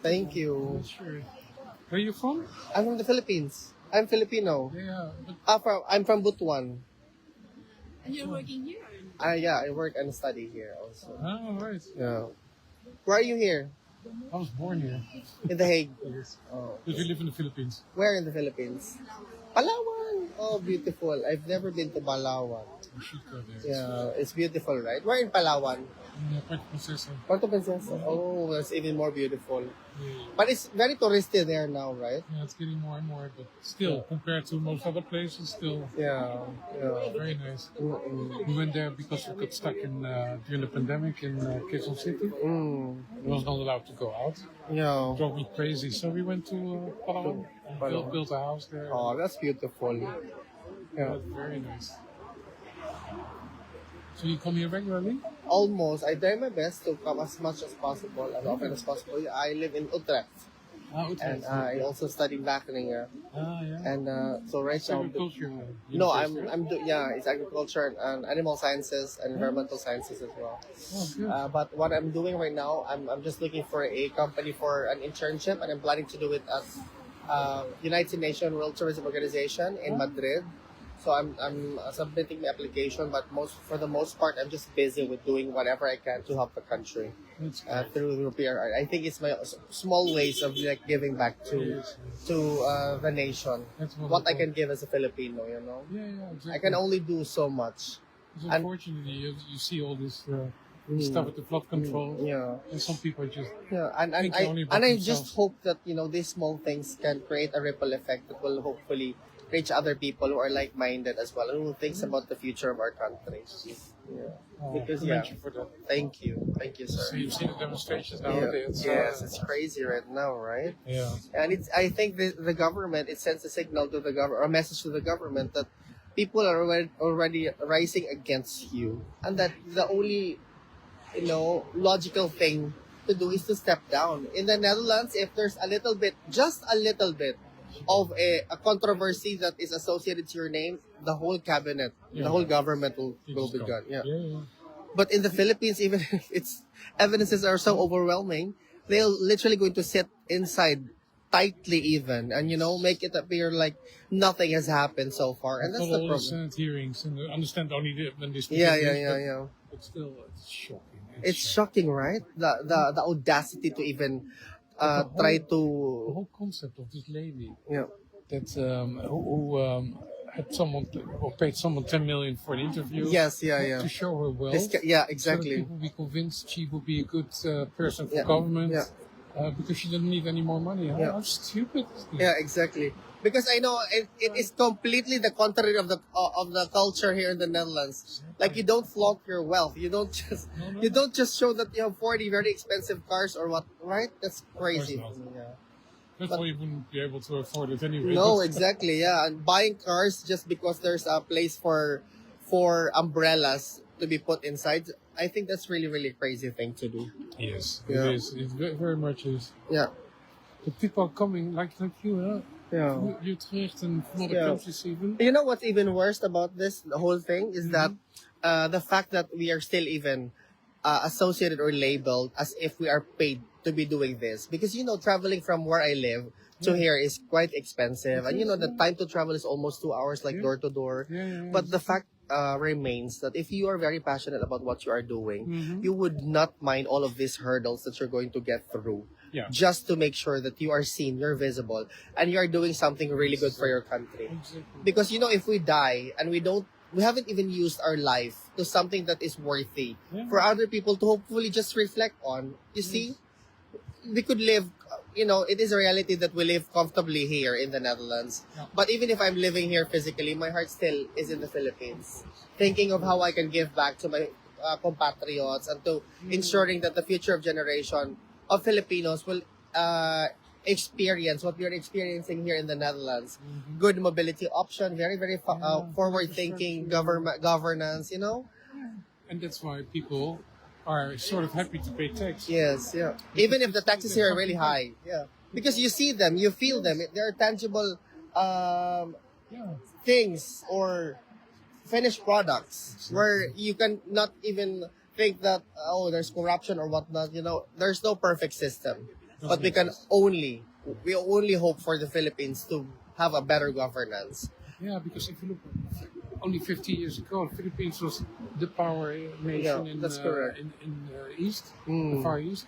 Thank you. Sure. Where are you from? I'm from the Philippines. I'm Filipino. Yeah, but I'm from Butuan. And you're working here? Yeah, I work and study here also. right. Yeah. Where are you here? I was born here. In The Hague. Yes. Oh. But you live in the Philippines. Where in the Philippines? Palawan. Oh, beautiful. I've never been to Palawan. You should go there. Yeah, it's beautiful, right? Where in Palawan? Yeah, Puerto Princesa. Puerto Princesa. Oh, that's even more beautiful. Yeah. But it's very touristy there now, right? Yeah, it's getting more and more, but still, compared to most other places, still Yeah. Yeah. very nice. Mm-mm. We went there because we got stuck in during the pandemic in Quezon City. Mm. I was not allowed to go out. Yeah. It drove me crazy. So we went to Palawan and Palawan. built a house there. Oh, that's beautiful. Yeah, Yeah. it's very nice. So you come here regularly? Almost. I try my best to come as much as possible, as often as possible. I live in Utrecht, Utrecht. and I also study Wageningen. Yeah. And so right It's now, agriculture. no, university, right? yeah, it's agriculture and animal sciences and environmental sciences as well. Oh, good. But what I'm doing right now, I'm just looking for a company for an internship, and I'm planning to do it at United Nations World Tourism Organization in Madrid. So I'm submitting my application, but for the most part, I'm just busy with doing whatever I can to help the country That's through PRR. I think it's my small ways of like giving back to the nation. That's What I can give as a Filipino, you know. Yeah, exactly. I can only do so much. Because and- unfortunately, you see all this stuff with the flood control. Yeah. And some people are just Yeah, and Think only about I themselves. just hope that these small things can create a ripple effect that will hopefully reach other people who are like-minded as well and who thinks about the future of our country. Yeah, because commend you for that. thank you, So sir. you've seen the demonstrations Yeah. nowadays. Yes, it's crazy right now, right? Yeah. And I think the government, it sends a signal to the government, a message to the government that people are already rising against you, and that the only logical thing to do is to step down. In the Netherlands, if there's just a little bit of a controversy that is associated to your name, the whole cabinet, Yeah. the whole government will just be go. gone. Yeah. Yeah. But in the Philippines, even if its evidences are so overwhelming, they're literally going to sit inside tightly even and make it appear like nothing has happened so far. And that's Not the all the problem. Senate hearings, and I understand only when they speak. Yeah, English, yeah. But still, it's shocking. It's shocking, right? The audacity to even try The to whole concept of this lady yeah. that who had someone or paid someone 10 million for an interview. Yes, yeah. To show her wealth. Yeah, So that exactly. people be convinced she would be a good person for Yeah, government. yeah. Because she doesn't need any more money. Yeah. How stupid is this? Yeah, exactly. Because I know it is completely the contrary of the culture here in the Netherlands. Like you don't flaunt your wealth. You don't just No. you don't just show that you have 40 very expensive cars or what, right? That's crazy. Of course not. Yeah. That's why you wouldn't be able to afford it anyway. No, But- exactly. Yeah, and buying cars just because there's a place for umbrellas to be put inside. I think that's really really crazy thing to do. Yes, Yeah. it is. It very much is. Yeah. But people are coming like you, huh? Yeah. Utrecht and from other Yeah. countries even. You know what's even worse about the whole thing is that Mm-hmm. the fact that we are still even associated or labeled as if we are paid to be doing this. Because, traveling from where I live to here is quite expensive. And, the time to travel is almost 2 hours, like door to door. Yeah. But the fact remains that if you are very passionate about what you are doing, Mm-hmm. you would not mind all of these hurdles that you're going to get through. Yeah. Just to make sure that you are seen, you're visible, and you are doing something really good for your country. Exactly. Because if we die and we haven't even used our life to something that is worthy Yeah. for other people to hopefully just reflect on. You see, we could live, it is a reality that we live comfortably here in the Netherlands. Yeah. But even if I'm living here physically, my heart still is in the Philippines. Thinking of how I can give back to my compatriots and to ensuring that the future of generation of Filipinos will experience what we are experiencing here in the Netherlands. Good mobility option, very, very forward-thinking governance, And that's why people are sort of happy to pay tax. Yes, yeah. Even if the taxes here are really high. Yeah. Because you see them, you feel them. There are tangible Yeah. things or finished products where you can not even think that, there's corruption or whatnot. There's no perfect system. but we only hope for the Philippines to have a better governance. Yeah, because if you look, only 50 years ago, the Philippines was the power nation Yeah, in that's correct. in East, the Far East,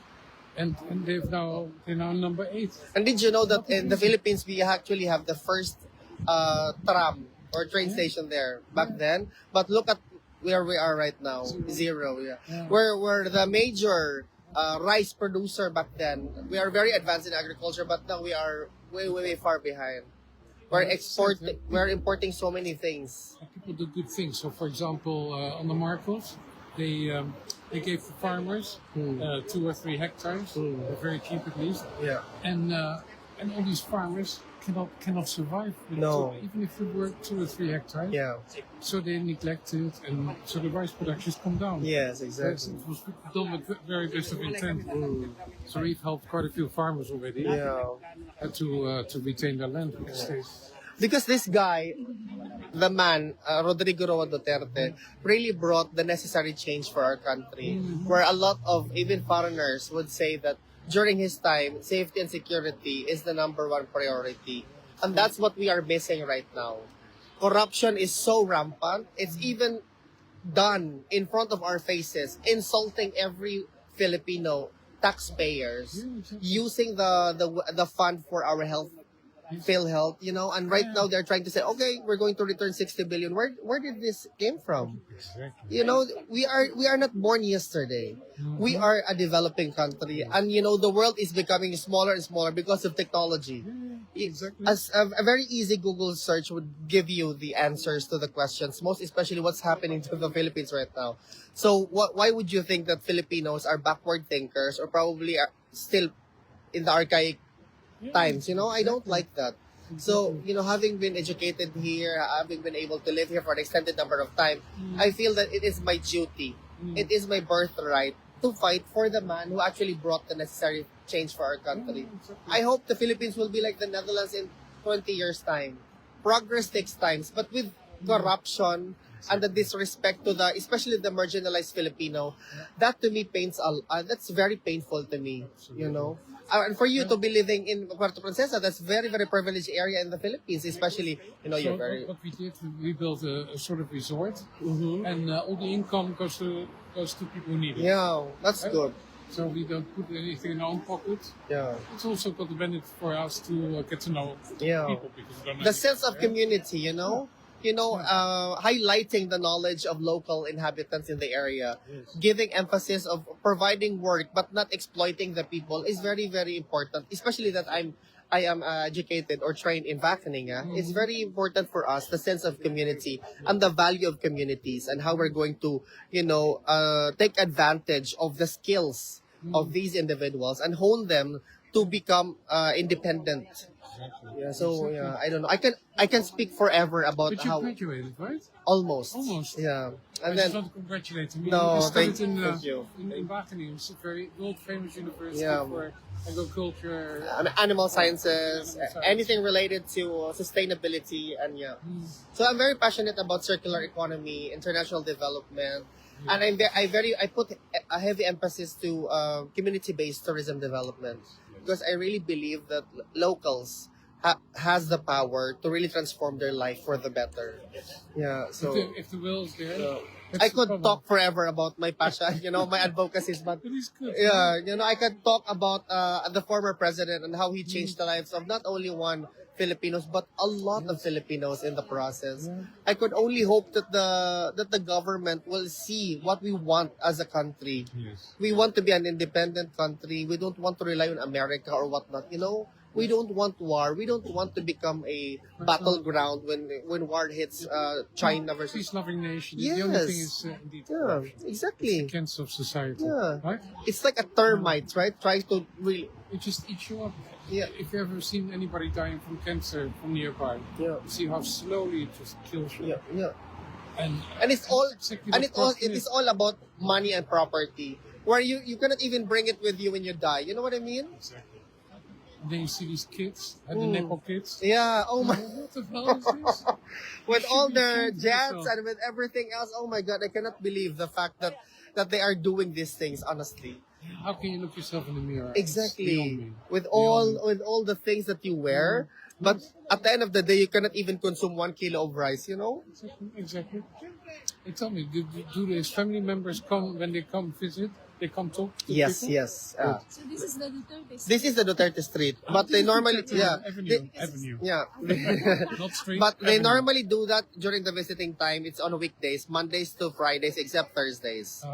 and they're now number 8. And did you know that in the Philippines we actually have the first tram or train station there back then? But look at where we are right now, zero. Yeah, Yeah. we're the major rice producer back then. We are very advanced in agriculture, but now we are way far behind. We're importing so many things. People do good things. So, for example, on the Marcos, they gave the farmers 2 or 3 hectares, very cheap at least, Yeah. and all these farmers cannot survive. No. Even if you work 2 or 3 hectares. Yeah. So they neglect it, and so the rice productions come down. Yes, It exactly. was done with very best of intent. So we've helped quite a few farmers already Yeah. to retain their land. Which stays. Because this guy, the man, Rodrigo Roa Duterte, really brought the necessary change for our country. Where a lot of even foreigners would say that during his time, safety and security is the number one priority. And that's what we are missing right now. Corruption is so rampant, it's even done in front of our faces, insulting every Filipino taxpayers, using the fund for our health, PhilHealth, and right now they're trying to say, okay, we're going to return 60 billion. Where did this came from? Exactly. We are not born yesterday. We are a developing country, and the world is becoming smaller and smaller because of technology. Exactly. As a very easy Google search would give you the answers to the questions, most especially what's happening to the Philippines right now. So why would you think that Filipinos are backward thinkers or probably are still in the archaic times? I don't like that. So, having been educated here, having been able to live here for an extended number of time, I feel that it is my duty, it is my birthright to fight for the man who actually brought the necessary change for our country. I hope the Philippines will be like the Netherlands in 20 years' time. Progress takes time, but with corruption and the disrespect to especially the marginalized Filipino, that to me that's very painful to me. And for you to be living in Puerto Princesa, that's very, very privileged area in the Philippines, especially, So you're very... what we did, we built a sort of resort, and all the income goes to people who need it. Yeah, that's good. So we don't put anything in our own pocket. Yeah. It's also got the benefit for us to get to know Yeah. people because we don't know The sense of anything, community, highlighting the knowledge of local inhabitants in the area, giving emphasis of providing work but not exploiting the people is very, very important. Especially that I am educated or trained in vacuuming. It's very important for us, the sense of community and the value of communities and how we're going to, take advantage of the skills of these individuals and hone them to become independent. Yeah, so I don't know. I can speak forever about But you how graduated, right? almost. Almost. Yeah. I And just then want to congratulate you. No, You studied thank you. in Wageningen. It's a very world-famous university Yeah. for agriculture. animal sciences, anything related to sustainability, and So I'm very passionate about circular economy, international development, and I put a heavy emphasis to community-based tourism development because I really believe that locals has the power to really transform their life for the better. Yeah, so If the will is there, I could talk forever about my passion, my advocacies, but It is good. yeah, I could talk about the former president and how he changed the lives of not only one Filipinos but a lot of Filipinos in the process. I could only hope that the government will see what we want as a country. Yes. We want to be an independent country. We don't want to rely on America or whatnot. We don't want war. We don't want to become a battleground when war hits China versus. Peace-loving nation. Yes. The only thing is indeed Yeah, corruption. exactly. The cancer of society. Yeah. Right? It's like a termite, right? Tries to really. It just eats you up. Yeah. If you ever seen anybody dying from cancer from nearby, Yeah. you see how slowly it just kills you. Yeah. And It's all exactly and what it is all about money and property. Where you cannot even bring it with you when you die. You know what I mean? Exactly. And then you see these kids, the Nepo kids. Yeah. Oh my. What the hell is this? With should all be their ashamed of jets yourself. and with everything else. Oh my God! I cannot believe the fact that they are doing these things. Honestly, How can you look yourself in the mirror? It's beyond Exactly. me. With Beyond me. all the things that you wear, but at the end of the day, you cannot even consume 1 kilo of rice. You know. Exactly. They tell me, do his family members come when they come visit? They come talk to Yes, people? yes. So this is the Duterte. This is the Duterte street, but they normally, Avenue. yeah. Not street. But they avenue. normally do that during the visiting time. It's on weekdays, Mondays to Fridays, except Thursdays.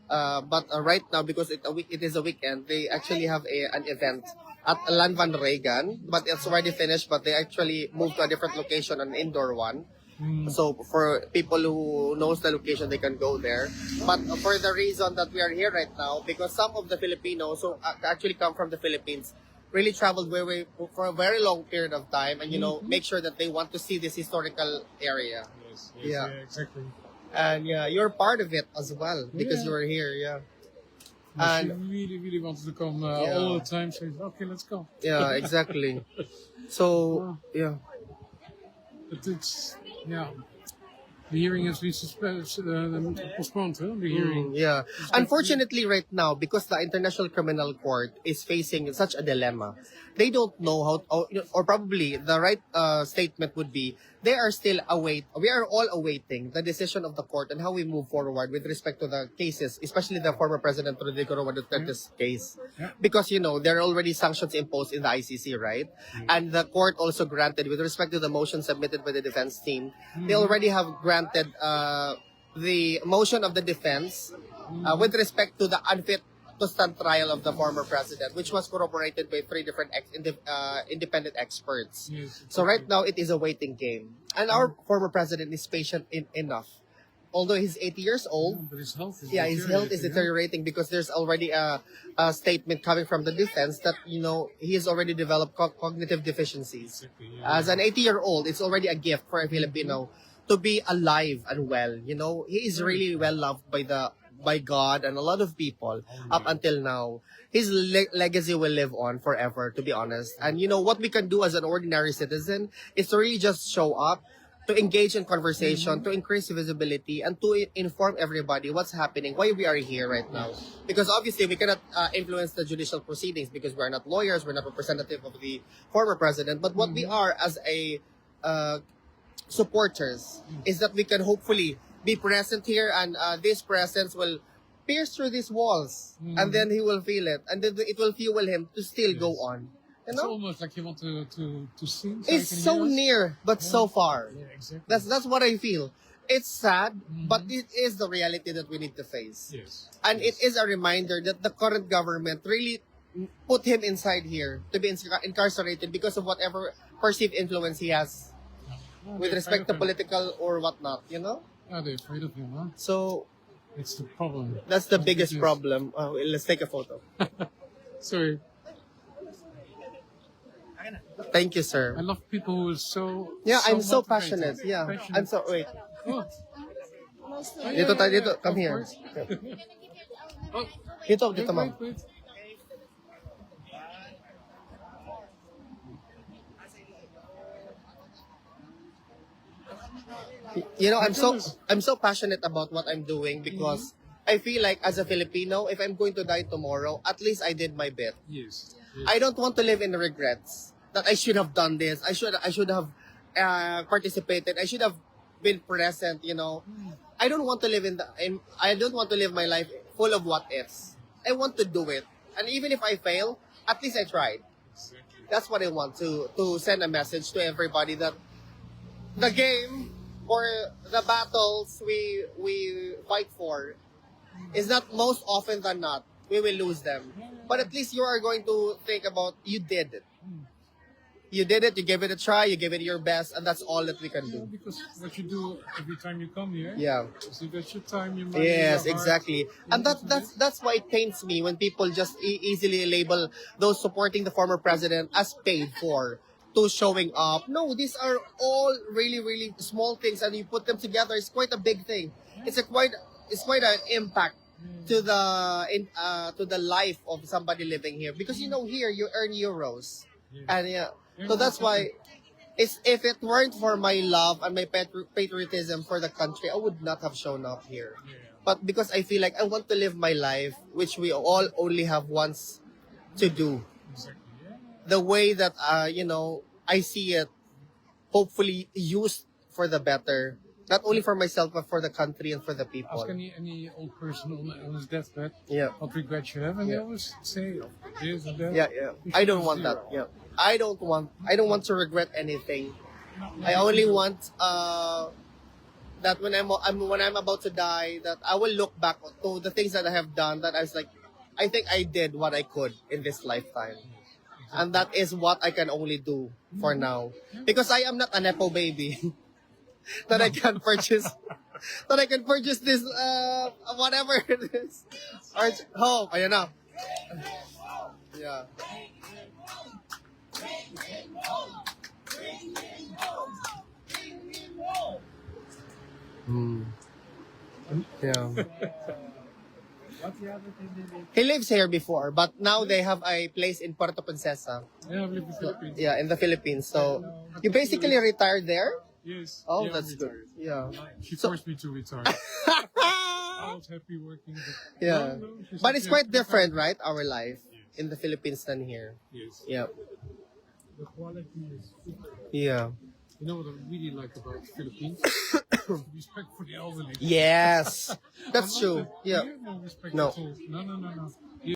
But right now, because it is a weekend, they actually have an event at Lan Van Regan, but it's already finished. But they actually moved to a different location, an indoor one. So for people who knows the location, they can go there. But for the reason that we are here right now, because some of the Filipinos who actually come from the Philippines really traveled for a very long period of time, and make sure that they want to see this historical area. Yes, Yeah. exactly. And yeah, you're part of it as well because Yeah. you're here. Yeah. And And she really wanted to come Yeah. all the time. So okay, let's go. yeah, exactly. So yeah. But it's the hearing has been postponed. Huh? The hearing. Yeah. Unfortunately, right now, because the International Criminal Court is facing such a dilemma, they don't know how, or probably the right statement would be, we are all awaiting the decision of the court and how we move forward with respect to the cases, especially the former President Rodrigo Roa Duterte's case. Yeah. Because, there are already sanctions imposed in the ICC, right? And the court also granted, with respect to the motion submitted by the defense team, they already have granted the motion of the defense with respect to the unfit to stand trial of the former president, which was corroborated by 3 different independent experts. Yes, So right now, it is a waiting game. And our former president is patient enough. Although he's 80 years old, But his health is his health is deteriorating because there's already a statement coming from the defense that, he has already developed cognitive deficiencies. Exactly, yeah. As an 80-year-old, it's already a gift for a Filipino to be alive and well. He is really well loved by God and a lot of people up until now. His legacy will live on forever, to be honest. And what we can do as an ordinary citizen is to really just show up, to engage in conversation, to increase visibility, and to inform everybody what's happening, why we are here right now. Because obviously we cannot influence the judicial proceedings because we're not lawyers, we're not representative of the former president. But what we are as a supporters is that we can hopefully be present here, and this presence will pierce through these walls, and then he will feel it, and then it will fuel him to still go on. It's almost like you want to sing. It's so near, but so far. Yeah, exactly. That's what I feel. It's sad, but it is the reality that we need to face. Yes. And it is a reminder that the current government really put him inside here to be incarcerated because of whatever perceived influence he has with respect to political or whatnot, Yeah, they're afraid of him, huh? So It's the problem. that's the What biggest it is. problem. Let's take a photo. Sorry. Thank you, sir. I love people who are so I'm so motivated. passionate. Yeah, Passionate. I'm so wait. Oh. Dito tayo, dito. Come Of here. course. Oh, Dito, ma'am. wait. I'm so passionate about what I'm doing because I feel like as a Filipino, if I'm going to die tomorrow, at least I did my bit. Yes. I don't want to live in regrets that I should have done this. I should have participated. I should have been present. I don't want to live I don't want to live my life full of what ifs. I want to do it, and even if I fail, at least I tried. That's what I want to send a message to everybody that the game or the battles we fight for is not most often than not we will lose them. But at least you are going to think about you did it. You did it, you gave it a try, you gave it your best, and that's all that we can do. Because what you do every time you come here, Yeah. is invest your time, your money, Yes, your heart. exactly. And that's why it pains me when people just easily label those supporting the former president as paid for to showing up. No, these are all really, really small things, and you put them together, it's quite a big thing. It's quite an impact to the life of somebody living here, because here you earn euros, and so that's why It's if it weren't for my love and my patriotism for the country, I would not have shown up here. Yeah. But because I feel like I want to live my life, which we all only have once to do, Exactly. Yeah. the way that I see it, hopefully used for the better, not only for myself but for the country and for the people. Ask any old person on his deathbed Yeah. what regrets you have, and they Yeah. always say this and that. Yeah, yeah. I don't want that. Yeah. I don't want to regret anything. I only want that when I'm about to die, that I will look back to the things that I have done, that I was like, I think I did what I could in this lifetime. And that is what I can only do for now. Because I am not a nepo baby. that I can purchase this whatever it is. Oh, ayan na. Yeah. Yeah. He lives here before, but now they have a place in Puerto Princesa. Yeah, I live in the Philippines. Yeah, in the Philippines. So you basically retired there? Yes. Oh, yeah, that's I'm good. retired. Yeah. She So- forced me to retire. I was happy working. But Yeah. No, she But said it's you quite have to different, retire. right? Our life in the Philippines than here. Yes. Yeah. The quality is super. Yeah. You know what I really like about the Philippines? Respect for the elderly. Yes. That's I'm true. not- Yeah. You have no respect No. at all. No.